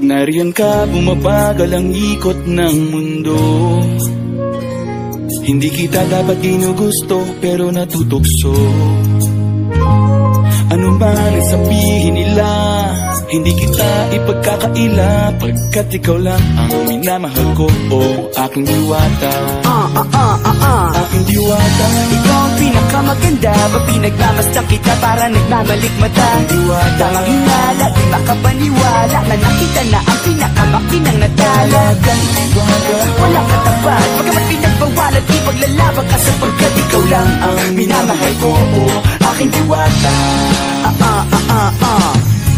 Kapag nariyan ka, bumabagal ang ikot ng mundo. Hindi kita dapat ginugusto, pero natutukso. Ano man ang sabihin nila, hindi kita ipagkakaila, pagkat ikaw lang ang minamahal ko, oh aking diwata. Aking diwata. Ikaw ang pinakamaganda, pag pinagmamasdan kita para nagmamalikmata. Diwata. Tamang hinala, di makapaniwala na nakita na ang pinakamakinang natala. Diwata. Walang katapat, pagkamat pinagbawalan, ipaglalaban ka sapagkat ikaw lang ang minamahal ko, oh aking diwata.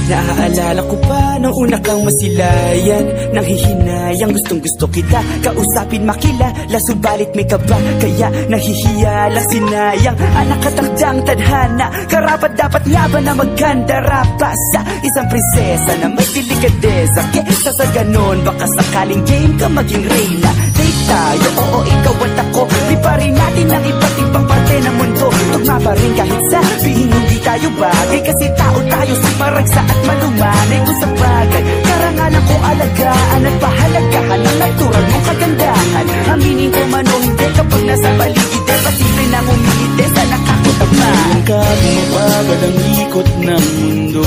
Naaalala ko pa nung una kang masilayan, nang hihinayang gustong gusto kita kausapin makilala, subalit may kaba kaya nahihiya lang sinayang. Anak katakdang tadhana, karapat dapat laban na magkandara pa sa isang prinsesa na may delikadeza. Kesa sa ganon, baka sakaling game ka maging reyna. Date tayo, oo ikaw at ako, liparin natin ang iba't ibang parte ng mundo. Tugma pa rin kahit sabihin hindi tayo bagay, kasi tao tayo sa maragsa at malumanay kung sa bagay. Karangalan ko alagaan at pahalagahan ang natural mong kagandahan. Aminin ko man o hindi kapag nasa paligid, pasimple na umihite sa nakakutama. Nariyan ka, bumabagal ang ikot ng mundo.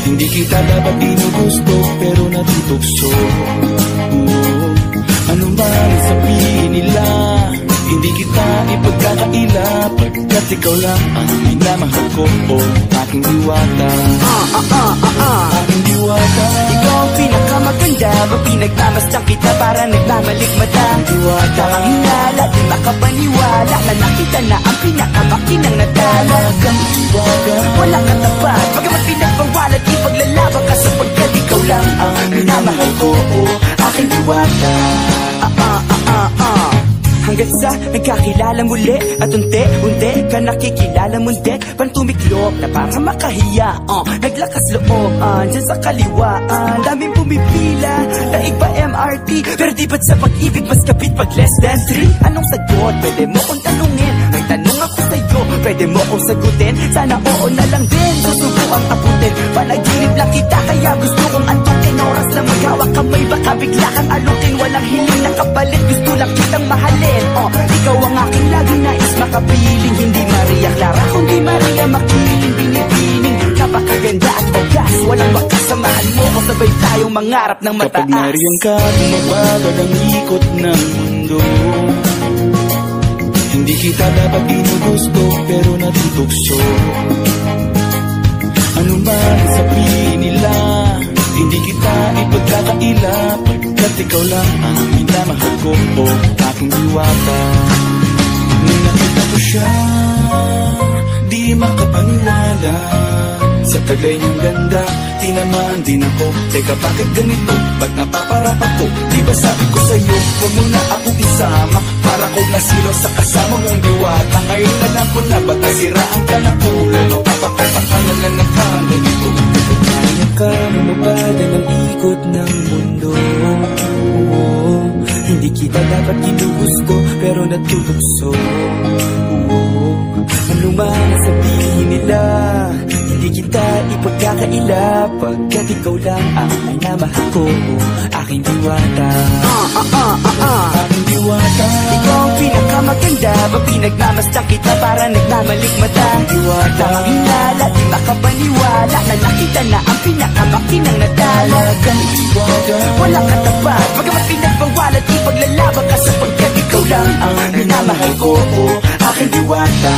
Hindi kita dapat ginugusto, pero natutukso. Ano man ang sabihin nila, hindi kita ipagkakaila, pagkat ikaw lang ang minamahal ko, oh aking diwata. Aking diwata. Ikaw ang pinakamaganda, pag pinagmamasdan kita para nagmamalikmata. Diwata. Tamang hinala, di makapaniwala na nakita na ang pinakamakinang natala. Diwata. Walang katapat, pagkamat pinagbawalan, ipaglalaban ka sapagkat ikaw lang ang minamahal ko, oh aking diwata. Hanggang sa nagkakilala muli at unti-unti ka nakikilala mundi, parang tumiklop na para makahiya. Naglakas loob dyan sa kaliwaan, daming pumipila, daig pa MRT, pero di ba't sa pag-ibig mas kapit pag less than 3? Anong sagot? Pwede mo kong tanungin, may tanong ako sa'yo, pwede mo kong sagutin, sana oo na lang din, susubukan abutin. Panaginip lang kita kaya gusto kong antukin, oras na maghawak kamay baka bigla kang alukin. Walang hiling na kapalit, gusto lang kitang mahalin. Ikaw ang aking laging nais makapiling, hindi Maria Clara kundi Maria Makiling. Binibining, napakaganda at wagas, walang bakas, samahan mo ko sabay tayong mangarap ng mataas. Kapag nariyan ka, bumabagal ang ikot ng mundo. Hindi kita dapat ginugusto, pero natutukso. Ano man ang sabihin nila, hindi kita ipagkakaila, pagkat ikaw lang ang minamahal ko, oh aking diwata. Nung nakita ko siya, di makapaniwala, sa taglay niyang ganda, tinamaan din ako. Teka bakit ganito, ba't napaparap ako? Di ba sabi ko sa'yo, huwag mo na akong isama, para kong nasilaw sa kasama mong diwata. Ngayon alam ko na ba't nasiraan ka na kulay, o papapapakalan na nagkaganito. Nariyan ka, bumabada ng ikot ng mundo. Hindi kita dapat ginugusto, pero natutukso. Ano man ang sabihin nila, hindi kita ipagkakaila, pagkat ikaw lang ang minamahal ko, aking diwata. Aking diwata. Ikaw ang pinakamaganda, pag pinagmamasdan kita para nagmamalikmata. Diwata. Tamang hinala, di makapaniwala na nakita na ang pinakamakinang natala. Diwata. Walang katapat, pagkamat pinagbawalan, ipaglalaban ka sapagkat ikaw lang ang minamahal ko, aking diwata.